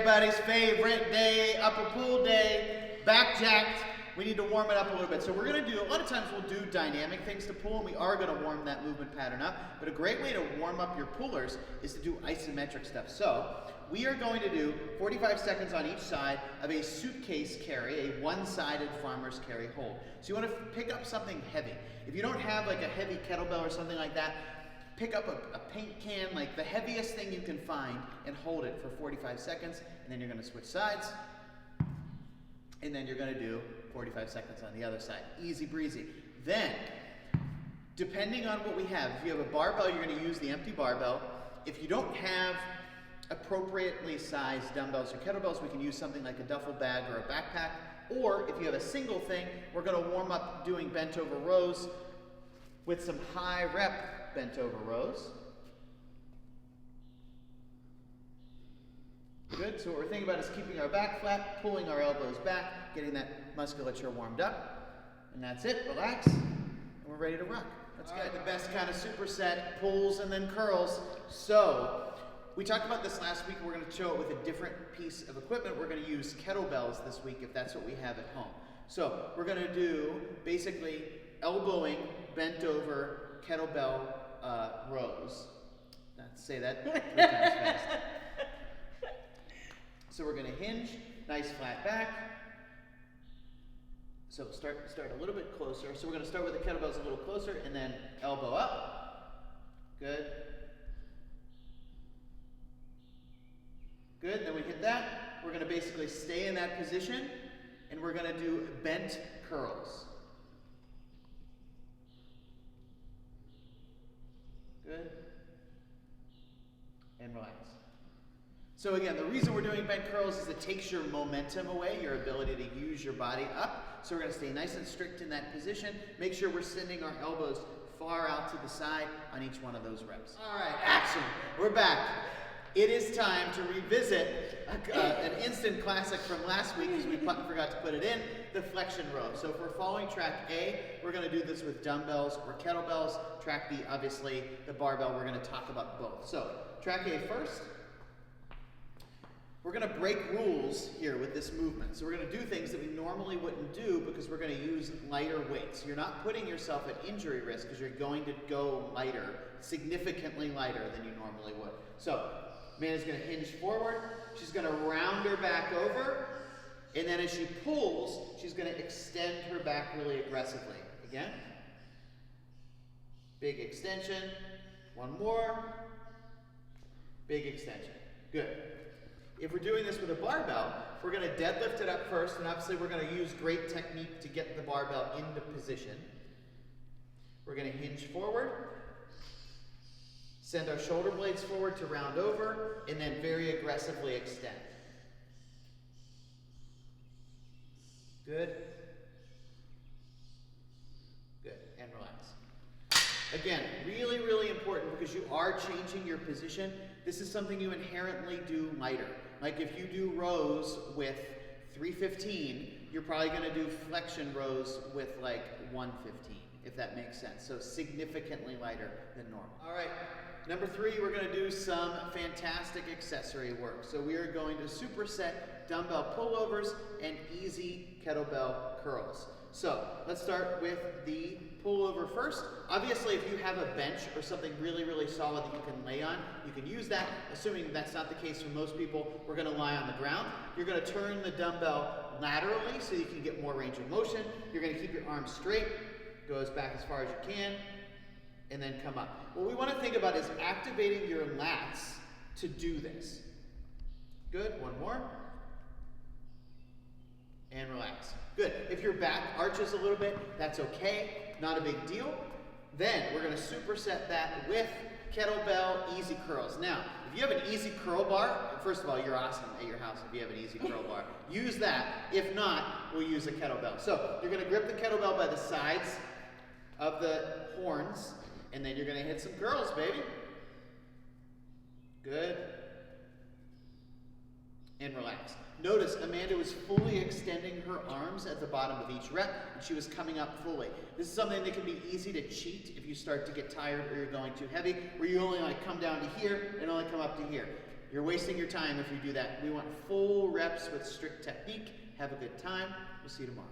everybody's favorite day, upper pull day, back jacked. We need to warm it up a little bit. So we're going to do, a lot of times we'll do dynamic things to pull, and we are going to warm that movement pattern up. But a great way to warm up your pullers is to do isometric stuff. So we are going to do 45 seconds on each side of a suitcase carry, a one-sided farmer's carry hold. So you want to pick up something heavy. If you don't have like a heavy kettlebell or something like that, pick up a paint can, like the heaviest thing you can find, and hold it for 45 seconds, and then you're going to switch sides, and then you're going to do 45 seconds on the other side. Easy breezy. Then, depending on what we have, if you have a barbell, you're going to use the empty barbell. If you don't have appropriately sized dumbbells or kettlebells, we can use something like a duffel bag or a backpack. Or if you have a single thing, we're going to warm up doing bent over rows with some high rep bent over rows. Good, so what we're thinking about is keeping our back flat, pulling our elbows back, getting that musculature warmed up. And that's it, relax, and we're ready to rock. Let's get the best kind of superset, pulls and then curls. So, we talked about this last week. We're going to show it with a different piece of equipment. We're going to use kettlebells this week if that's what we have at home. So, we're going to do basically elbowing, bent over, kettlebell rows. Let's say that 3 times fast. So we're going to hinge, nice flat back. So start a little bit closer. So we're going to start with the kettlebells a little closer and then elbow up. Good. Good, then we hit that. We're going to basically stay in that position and we're going to do bent curls. Good. And relax. So again, the reason we're doing bent curls is it takes your momentum away, your ability to use your body up. So we're going to stay nice and strict in that position. Make sure we're sending our elbows far out to the side on each one of those reps. All right, action. We're back. It is time to revisit an instant classic from last week because we forgot to put it in, the flexion row. So if we're following track A, we're going to do this with dumbbells or kettlebells. Track B, obviously, the barbell, we're going to talk about both. So track A first. We're going to break rules here with this movement. So we're going to do things that we normally wouldn't do because we're going to use lighter weights. You're not putting yourself at injury risk because you're going to go lighter, significantly lighter than you normally would. So Amanda's going to hinge forward. She's going to round her back over. And then as she pulls, she's going to extend her back really aggressively. Again. Big extension. One more. Big extension. Good. If we're doing this with a barbell, we're going to deadlift it up first, and obviously we're going to use great technique to get the barbell into position. We're going to hinge forward, send our shoulder blades forward to round over, and then very aggressively extend. Good. Good, and relax. Again, really, really important because you are changing your position. This is something you inherently do lighter. Like if you do rows with 315, you're probably going to do flexion rows with like 115, if that makes sense. So significantly lighter than normal. All right, number 3, we're going to do some fantastic accessory work. So we are going to superset dumbbell pullovers and easy kettlebell curls. So let's start with the pullover first. Obviously, if you have a bench or something really, really solid that you can lay on, you can use that. Assuming that's not the case for most people, we're going to lie on the ground. You're going to turn the dumbbell laterally so you can get more range of motion. You're going to keep your arms straight, goes back as far as you can, and then come up. What we want to think about is activating your lats to do this. Good, one more. And relax. Good. If your back arches a little bit, that's okay. Not a big deal. Then we're going to superset that with kettlebell easy curls. Now, if you have an easy curl bar, first of all, you're awesome at your house if you have an easy curl bar. Use that. If not, we'll use a kettlebell. So you're going to grip the kettlebell by the sides of the horns, and then you're going to hit some curls, baby. Good. And relax. Notice Amanda was fully extending her arms at the bottom of each rep, and she was coming up fully. This is something that can be easy to cheat if you start to get tired or you're going too heavy, where you only like come down to here and only come up to here. You're wasting your time if you do that. We want full reps with strict technique. Have a good time. We'll see you tomorrow.